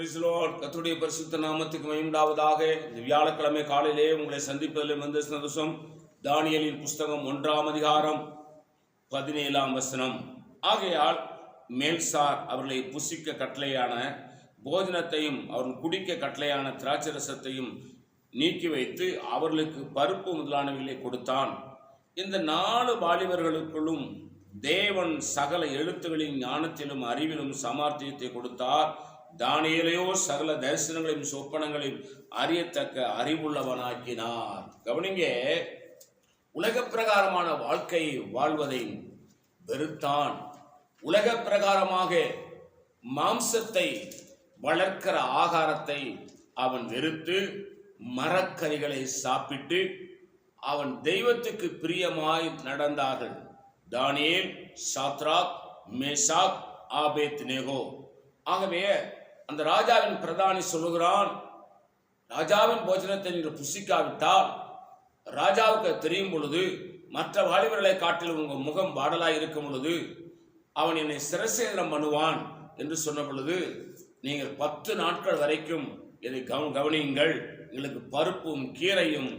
கர்த்தருடைய பரிசுத்த நாமத்துக்கு மகிமையுண்டாவதாக. இந்த வியாழக்கிழமை காலையிலே உங்களை சந்திப்பதில் வந்த சந்தோஷம். தானியேலின் புஸ்தகம் 1ஆம் அதிகாரம் 17ஆம் வசனம். ஆகையால் மேல்சார் அவர்களை புசிக்க கட்டளையான போஜனத்தையும் அவர்கள் குடிக்க கட்டளையான திராட்சரசத்தையும் நீக்கி வைத்து அவர்களுக்கு பருப்பு முதலானவைகளை கொடுத்தான். இந்த 4 வாலிபர்களுக்குள்ளும் தேவன் சகல எழுத்துகளின் ஞானத்திலும் அறிவிலும் சாமர்த்தியத்தை கொடுத்தார். தானியேலையோ சகல தரிசனங்களையும் சொப்பனங்களையும் அறியத்தக்க அறிவுள்ளவனாக்கினார். கவனிங்க, உலக பிரகாரமான வாழ்க்கையை வாழ்வதை வெறுத்தான். உலக பிரகாரமாக மாம்சத்தை வளர்க்கிற ஆகாரத்தை அவன் வெறுத்து மரக்கறிகளை சாப்பிட்டு அவன் தெய்வத்துக்கு பிரியமாய் நடந்தார்கள். தானியேல், சாத்ராக், மேஷாக், ஆபேத்நேகோ. ஆகவே அந்த ராஜாவின் பிரதானி சொல்லுகிறான், ராஜாவின் போஜனத்தை நீங்கள் புசிக்காவிட்டால் ராஜாவுக்கு தெரியும் பொழுது, மற்ற வாலிபர்களை காட்டிலும் உங்கள் முகம் வாடலாய் இருக்கும் பொழுது அவன் என்னை சிரசேதனம் பண்ணுவான் என்று சொன்ன பொழுது, நீங்கள் 10 நாட்கள் வரைக்கும் இதை கவனியுங்கள், எங்களுக்கு பருப்பும் கீரையும்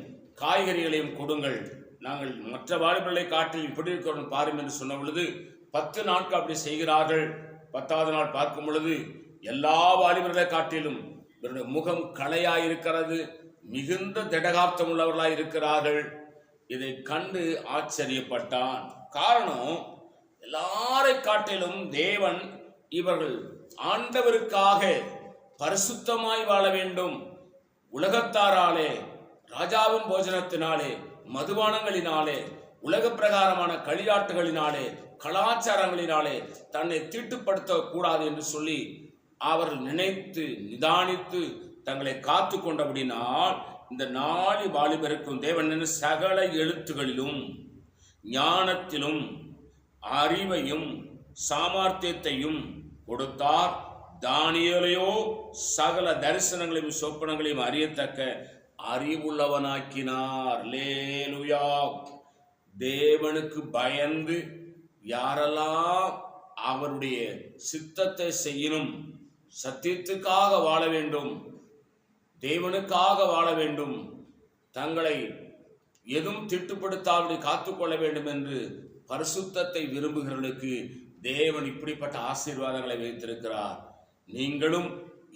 காய்கறிகளையும் கொடுங்கள், நாங்கள் மற்ற வாலிபர்களை காட்டில் இப்படி இருக்கிறோம் பாரும் என்று சொன்ன பொழுது 10 நாட்கள் அப்படி செய்கிறார்கள். 10வது நாள் பார்க்கும் பொழுது எல்லா வாலிபர்களை காட்டிலும் இவருடைய முகம் களையாயிருக்கிறது, மிகுந்த திடகார்த்தம் உள்ளவர்களாய் இருக்கிறார்கள். இதை கண்டு ஆச்சரியப்பட்டான். காரணம், எல்லாரை காட்டிலும் தேவன் இவர்கள் ஆண்டவருக்காக பரிசுத்தமாய் வாழ வேண்டும். உலகத்தாராலே, ராஜாவின் போஜனத்தினாலே, மதுபானங்களினாலே, உலக பிரகாரமான களியாட்டுகளினாலே, கலாச்சாரங்களினாலே தன்னை தீட்டுப்படுத்த கூடாது என்று சொல்லி அவர்கள் நினைத்து நிதானித்து தங்களை காத்து கொண்டபடினால் இந்த 4 வாலிபருக்கும் தேவன் சகல எழுத்துகளிலும் ஞானத்திலும் அறிவையும் சாமர்த்தியத்தையும் கொடுத்தார். தானியேலையோ சகல தரிசனங்களையும் சொப்பனங்களையும் அறியத்தக்க அறிவுள்ளவனாக்கினார். அல்லேலூயா. தேவனுக்கு பயந்து யாரெல்லாம் அவருடைய சித்தத்தை செய்யணும், சத்தியத்துக்காக வாழ வேண்டும், தேவனுக்காக வாழ வேண்டும், தங்களை எதுவும் திட்டுப்படுத்தாமல் காத்துக்கொள்ள வேண்டும் என்று பரிசுத்தத்தை விரும்புகிறவர்களுக்கு தேவன் இப்படிப்பட்ட ஆசீர்வாதங்களை வைத்திருக்கிறார். நீங்களும்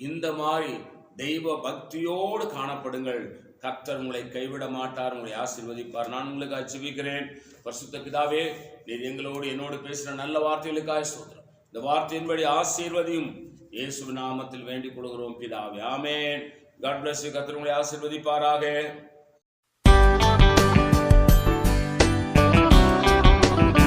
இந்த மாதிரி தெய்வ பக்தியோடு காணப்படுங்கள். கர்த்தர் உங்களை கைவிட மாட்டார், உங்களை ஆசீர்வதிப்பார். நான் உங்களுக்கு ஜெபிக்கிறேன். பரிசுத்த பிதாவே, நீர் எங்களோடு என்னோடு பேசுகிற நல்ல வார்த்தைகளுக்காக ஸ்தோத்திரம். இந்த வார்த்தையின்படி ஆசீர்வதியும் இயேசு நாமத்தில் வேண்டிக் கொள்கிறோம் பிதாவே. ஆமென். God bless you. கர்த்தர் உங்களை ஆசீர்வதிப்பாராக.